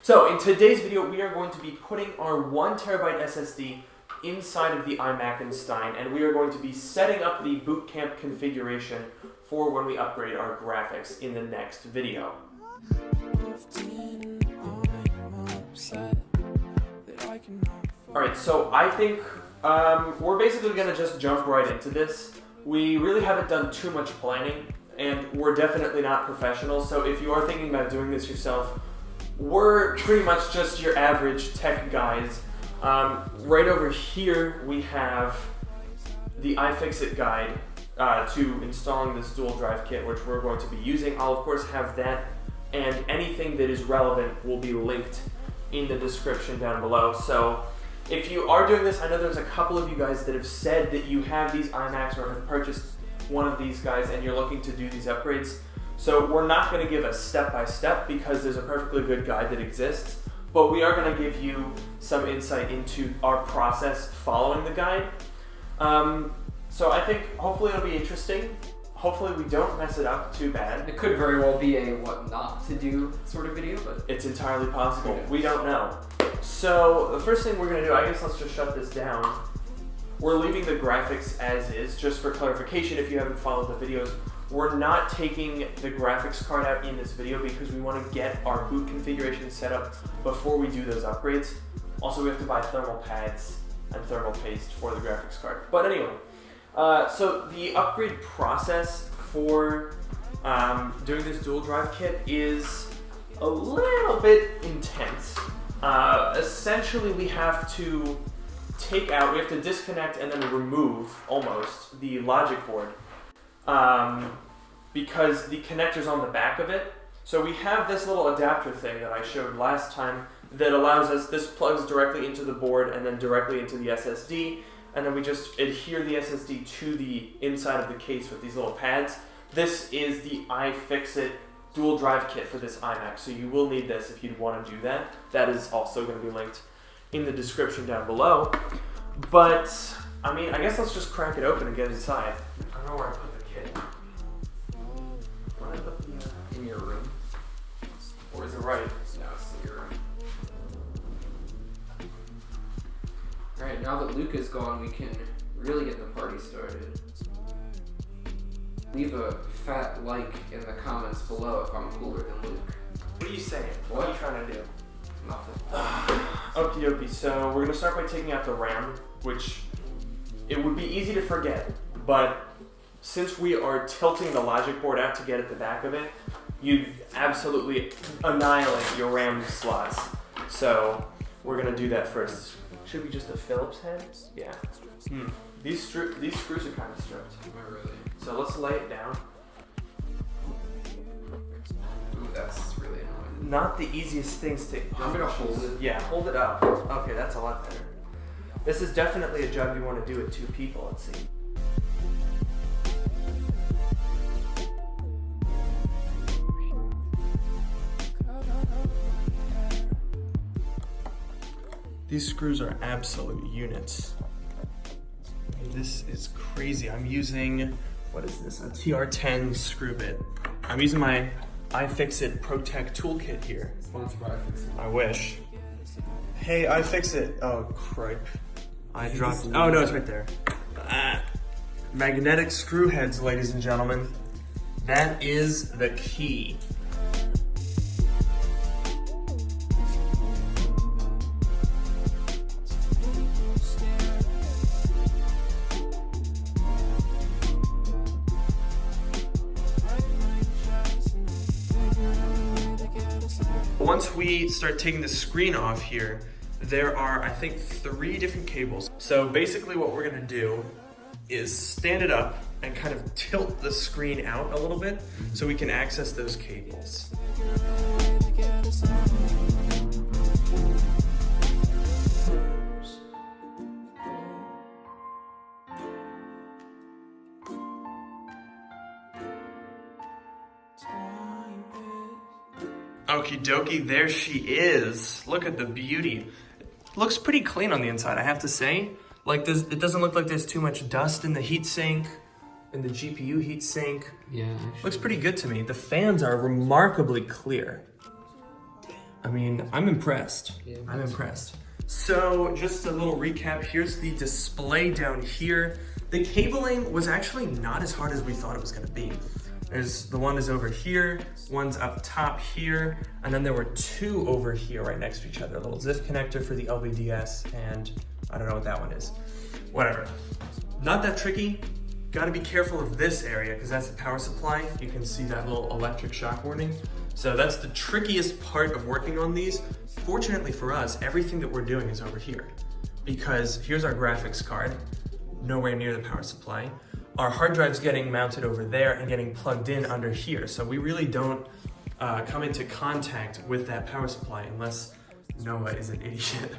So in today's video, we are going to be putting our 1 terabyte SSD inside of the iMac and Stein, and we are going to be setting up the boot camp configuration for when we upgrade our graphics in the next video. Alright, so I think we're basically going to just jump right into this. We really haven't done too much planning, and we're definitely not professionals, so if you are thinking about doing this yourself, we're pretty much just your average tech guys. Right over here we have the Ifixit guide to installing this dual drive kit, which we're going to be using. I'll of course have that, and anything that is relevant will be linked in the description down below. So if you are doing this, I know there's a couple of you guys that have said that you have these iMacs or have purchased one of these guys and you're looking to do these upgrades. So we're not going to give a step-by-step because there's a perfectly good guide that exists, but we are going to give you some insight into our process following the guide. So I think hopefully it'll be interesting. Hopefully we don't mess it up too bad. It could very well be a what not to do sort of video, but it's entirely possible. We don't know. So the first thing we're going to do, I guess let's just shut this down. We're leaving the graphics as is, just for clarification if you haven't followed the videos. We're not taking the graphics card out in this video because we want to get our boot configuration set up before we do those upgrades. Also, we have to buy thermal pads and thermal paste for the graphics card. But anyway, so the upgrade process for doing this dual drive kit is a little bit intense. Essentially, we have to disconnect and then remove almost the logic board because the connector's on the back of it. So we have this little adapter thing that I showed last time that allows us, this plugs directly into the board and then directly into the SSD, and then we just adhere the SSD to the inside of the case with these little pads. This is the Ifixit dual drive kit for this iMac, so you will need this if you'd want to do that. That is also going to be linked in the description down below. But, I mean, I guess let's just crack it open and get inside. I don't know where I put the kit. Where did I put the, in your room. or is it right? No, it's in your room. Alright, now that Luke is gone, we can really get the party started. Leave a fat like in the comments below if I'm cooler than Luke. What are you saying? What are you trying to do? Nothing. Okie dokie, so we're going to start by taking out the RAM, which it would be easy to forget, but since we are tilting the logic board out to get at the back of it, you'd absolutely annihilate your RAM slots. So we're going to do that first. Should be just a Phillips head? Yeah. These screws are kind of stripped. Not really. So let's lay it down. Ooh, that's really annoying. Not the easiest things to... I'm going to hold it. Yeah, hold it up. Okay, that's a lot better. This is definitely a job you want to do with 2 people, let's see. These screws are absolute units. This is crazy. I'm using, what is this? A TR10 screw bit. I'm using my Ifixit Protect toolkit here. Sponsored by Ifixit. I wish. Hey, Ifixit. Oh, cripe. I dropped it. Oh, no, it's right there. Magnetic screw heads, ladies and gentlemen. That is the key. Once we start taking the screen off here, there are, I think, 3 different cables. So basically what we're gonna do is stand it up and kind of tilt the screen out a little bit so we can access those cables. Okie dokie, there she is. Look at the beauty. Looks pretty clean on the inside, I have to say. Like this, it doesn't look like there's too much dust in the heatsink, in the GPU heatsink. Yeah, actually. Looks pretty good to me. The fans are remarkably clear. I mean, I'm impressed. Yeah, I'm impressed. So just a little recap, here's the display down here. The cabling was actually not as hard as we thought it was gonna be. The one is over here, one's up top here, and then there were two over here right next to each other. A little ZIF connector for the LVDS, and I don't know what that one is. Whatever. Not that tricky. Gotta be careful of this area because that's the power supply. You can see that little electric shock warning. So that's the trickiest part of working on these. Fortunately for us, everything that we're doing is over here because here's our graphics card, nowhere near the power supply. Our hard drive's getting mounted over there and getting plugged in under here. So we really don't come into contact with that power supply unless Noah is an idiot.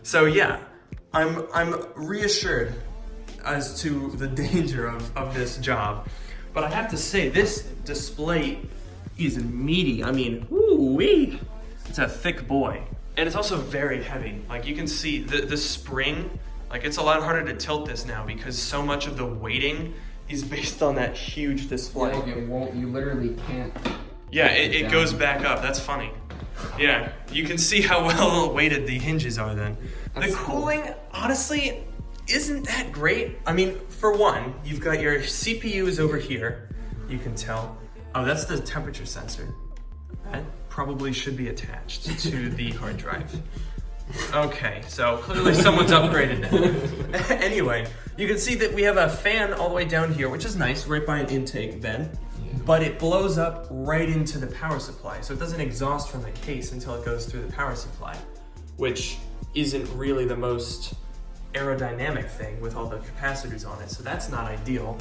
So yeah, I'm reassured as to the danger of this job. But I have to say, this display is meaty. I mean, woo-wee. It's a thick boy. And it's also very heavy. Like you can see the spring, like it's a lot harder to tilt this now because so much of the weighting is based on that huge display. Yeah, like it won't, you literally can't. Yeah, it goes back up. That's funny. Yeah, you can see how well weighted the hinges are then. The cooling, honestly, isn't that great. I mean, for one, you've got your CPUs over here. You can tell. Oh, that's the temperature sensor. That probably should be attached to the hard drive. Okay, so clearly someone's upgraded now. Anyway, you can see that we have a fan all the way down here, which is nice, right by an intake vent. But it blows up right into the power supply, so it doesn't exhaust from the case until it goes through the power supply, which isn't really the most aerodynamic thing with all the capacitors on it, so that's not ideal.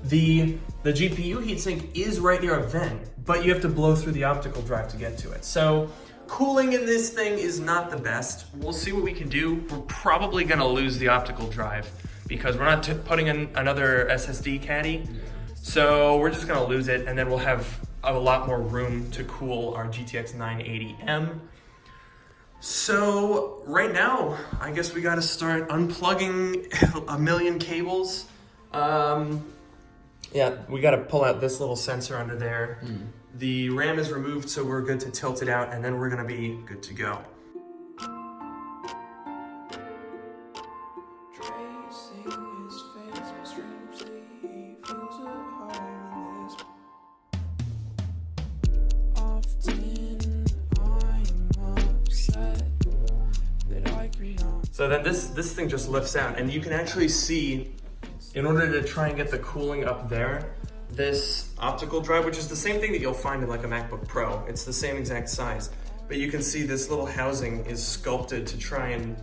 The GPU heatsink is right near a vent, but you have to blow through the optical drive to get to it. So cooling in this thing is not the best. We'll see what we can do. We're probably gonna lose the optical drive because we're not putting in another SSD caddy. So we're just gonna lose it, and then we'll have a lot more room to cool our GTX 980M. So right now, I guess we gotta start unplugging a million cables. Yeah, we gotta pull out this little sensor under there. The RAM is removed, so we're good to tilt it out, and then we're gonna be good to go. So then this thing just lifts out, and you can actually see, in order to try and get the cooling up there, this optical drive, which is the same thing that you'll find in like a MacBook Pro. It's the same exact size, but you can see this little housing is sculpted to try and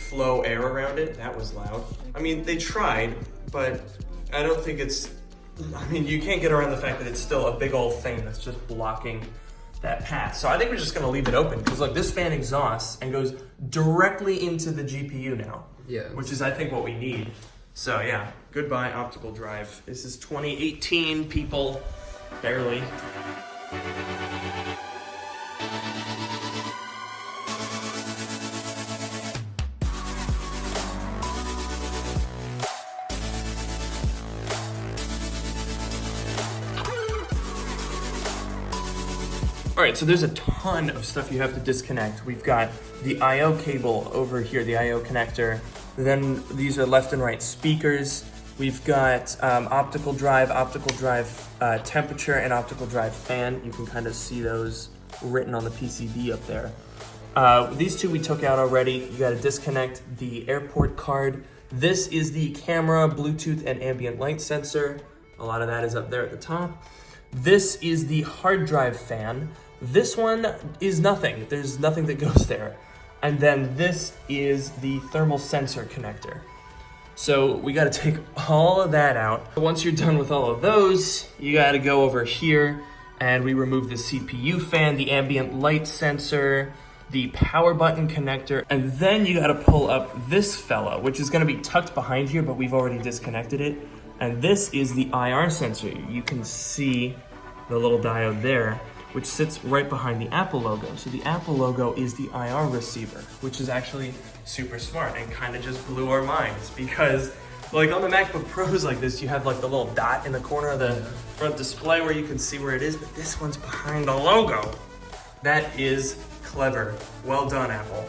flow air around it. That was loud. I mean, they tried, but I don't think it's, I mean, you can't get around the fact that it's still a big old thing that's just blocking that path. So I think we're just gonna leave it open because look, this fan exhausts and goes directly into the GPU now. Yeah. Which is, I think, what we need. So yeah, goodbye optical drive. This is 2018, people, barely. All right, so there's a ton of stuff you have to disconnect. We've got the I/O cable over here, the I/O connector. Then these are left and right speakers. We've got optical drive temperature, and optical drive fan. You can kind of see those written on the PCB up there. These two we took out already. You gotta disconnect the airport card. This is the camera, Bluetooth, and ambient light sensor. A lot of that is up there at the top. This is the hard drive fan. This one is nothing. There's nothing that goes there. And then this is the thermal sensor connector. So we gotta take all of that out. Once you're done with all of those, you gotta go over here and we remove the CPU fan, the ambient light sensor, the power button connector, and then you gotta pull up this fella, which is gonna be tucked behind here, but we've already disconnected it. And this is the IR sensor. You can see the little diode there, which sits right behind the Apple logo. So the Apple logo is the IR receiver, which is actually super smart and kind of just blew our minds because like on the MacBook Pros like this, you have like the little dot in the corner of the front display where you can see where it is, but this one's behind the logo. That is clever. Well done, Apple.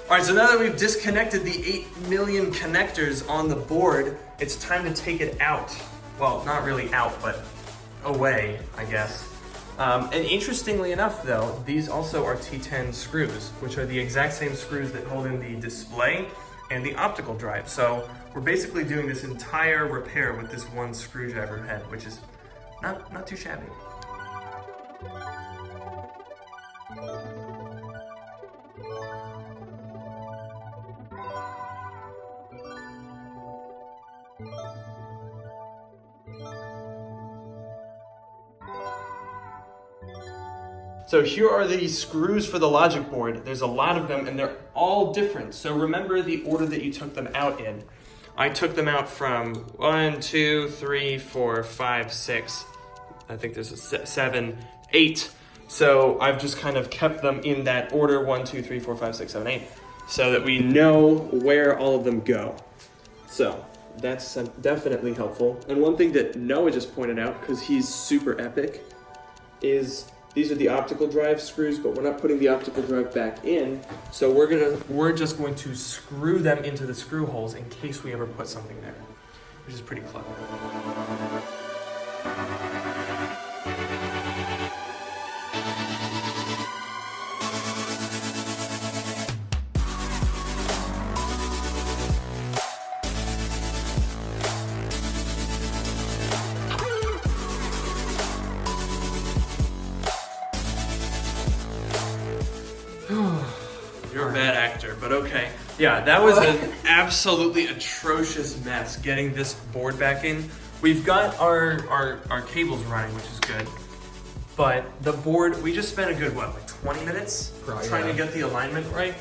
All right, so now that we've disconnected the 8 million connectors on the board, it's time to take it out. Well, not really out, but away, I guess. And interestingly enough, though, these also are T10 screws, which are the exact same screws that hold in the display and the optical drive. So we're basically doing this entire repair with this one screwdriver head, which is not too shabby. So here are the screws for the logic board. There's a lot of them and they're all different. So remember the order that you took them out in. I took them out from 1, 2, 3, 4, 5, 6. I think there's a 7, 8. So I've just kind of kept them in that order, 1, 2, 3, 4, 5, 6, 7, 8, so that we know where all of them go. So that's definitely helpful. And one thing that Noah just pointed out, because he's super epic, is these are the optical drive screws, but we're not putting the optical drive back in. So we're just going to screw them into the screw holes in case we ever put something there, which is pretty clever. You're a bad actor, but okay. Yeah, that was an absolutely atrocious mess getting this board back in. We've got our cables running, which is good. But the board, we just spent a good, what, like 20 minutes trying to get the alignment right?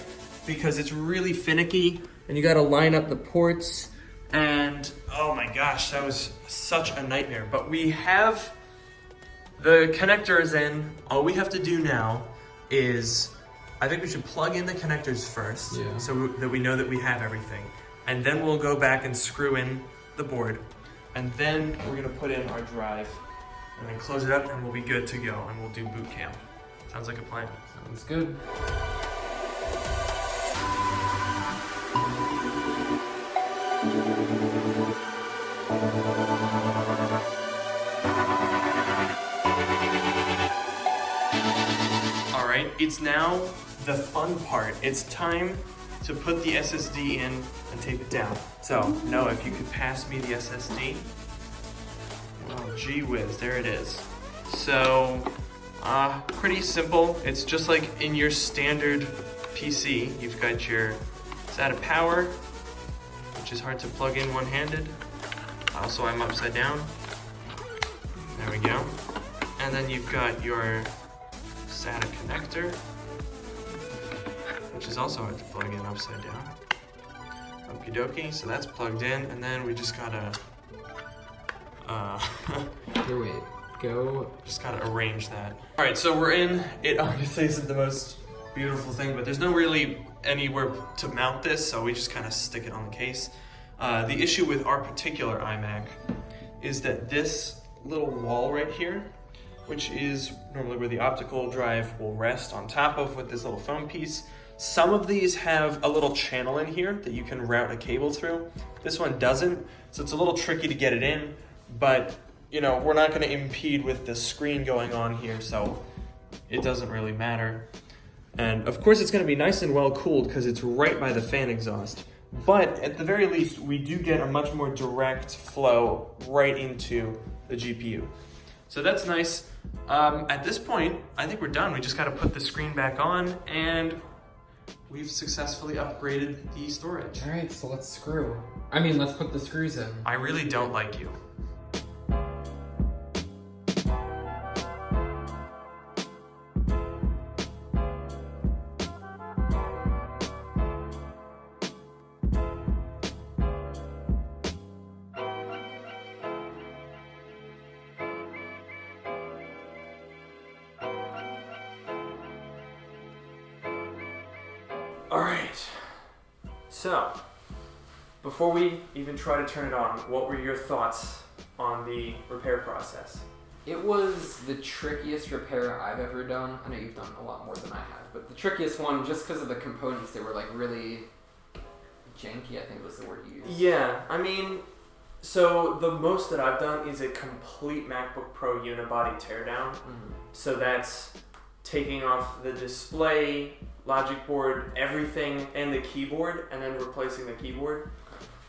Because it's really finicky, and you gotta line up the ports, and oh my gosh, that was such a nightmare. But we have the connectors in. All we have to do now is, I think we should plug in the connectors first, so that we know that we have everything. And then we'll go back and screw in the board. And then we're gonna put in our drive, and then close it up, and we'll be good to go, and we'll do boot camp. Sounds like a plan. Sounds good. All right, it's now the fun part. It's time to put the SSD in and tape it down. So, Noah, if you could pass me the SSD. Oh, gee whiz, there it is. So, pretty simple. It's just like in your standard PC. You've got your SATA power, which is hard to plug in one-handed. Also, I'm upside down. There we go. And then you've got your SATA connector, which is also hard to plug in upside down. Okie dokie, so that's plugged in, and then we just gotta, Here, wait, go. just gotta arrange that. All right, so we're in. It obviously isn't the most beautiful thing, but there's no really anywhere to mount this, so we just kind of stick it on the case. The issue with our particular iMac is that this little wall right here, which is normally where the optical drive will rest on top of with this little foam piece, some of these have a little channel in here that you can route a cable through. This one doesn't, so it's a little tricky to get it in, but you know, we're not gonna impede with the screen going on here, so it doesn't really matter. And of course it's gonna be nice and well cooled because it's right by the fan exhaust. But at the very least, we do get a much more direct flow right into the GPU. So that's nice. At this point, I think we're done. We just gotta put the screen back on, and we've successfully upgraded the storage. All right, so let's put the screws in. I really don't like you. All right, so before we even try to turn it on, what were your thoughts on the repair process? It was the trickiest repair I've ever done. I know you've done a lot more than I have, but the trickiest one, just because of the components, they were like really janky, I think was the word you used. Yeah, I mean, so the most that I've done is a complete MacBook Pro unibody teardown. Mm-hmm. So that's taking off the display, logic board, everything, and the keyboard, and then replacing the keyboard.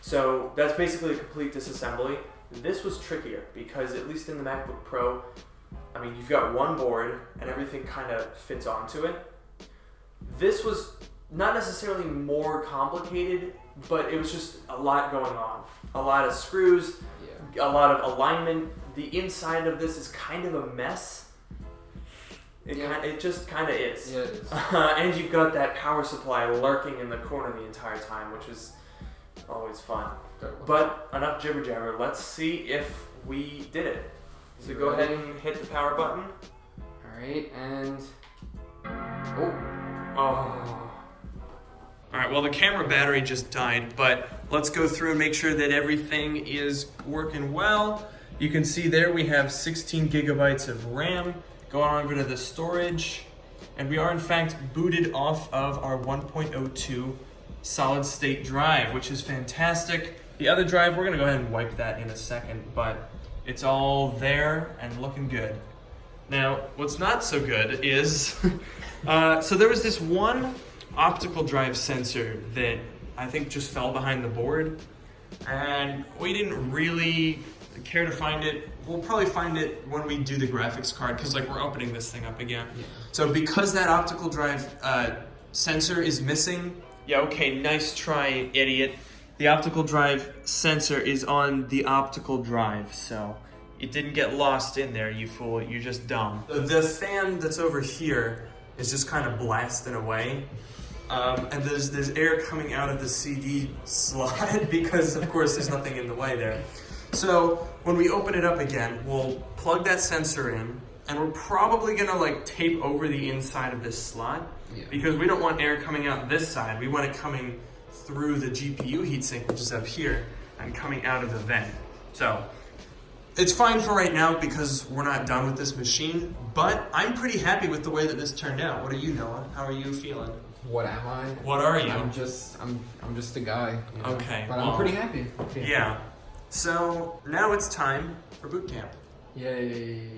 So that's basically a complete disassembly. This was trickier because at least in the MacBook Pro, I mean, you've got one board and everything kind of fits onto it. This was not necessarily more complicated, but it was just a lot going on. A lot of screws, a lot of alignment. The inside of this is kind of a mess. It just kind of is. Yeah, it is. And you've got that power supply lurking in the corner the entire time, which is always fun. But enough jibber jabber. Let's see if we did it. So go ahead and hit the power button. All right, and All right, well, the camera battery just died, but let's go through and make sure that everything is working well. You can see there we have 16 gigabytes of RAM. Go on over to the storage, and we are in fact booted off of our 1.02 solid state drive, which is fantastic. The other drive, we're gonna go ahead and wipe that in a second, but it's all there and looking good. Now, what's not so good is, so there was this one optical drive sensor that I think just fell behind the board, and we didn't really care to find it. We'll probably find it when we do the graphics card, because like we're opening this thing up again. Yeah. So because that optical drive sensor is missing, yeah, okay, nice try, idiot. The optical drive sensor is on the optical drive, so it didn't get lost in there, you fool. You're just dumb. The fan that's over here is just kind of blasting away. And there's air coming out of the CD slot because, of course, there's nothing in the way there. So when we open it up again, we'll plug that sensor in, and we're probably gonna like tape over the inside of this slot because we don't want air coming out this side. We want it coming through the GPU heatsink, which is up here, and coming out of the vent. So it's fine for right now because we're not done with this machine, but I'm pretty happy with the way that this turned out. What are you, Noah? How are you feeling? What am I? What are you? I'm just a guy. You know? Okay. But I'm pretty happy. Yeah. So now it's time for boot camp. Yay.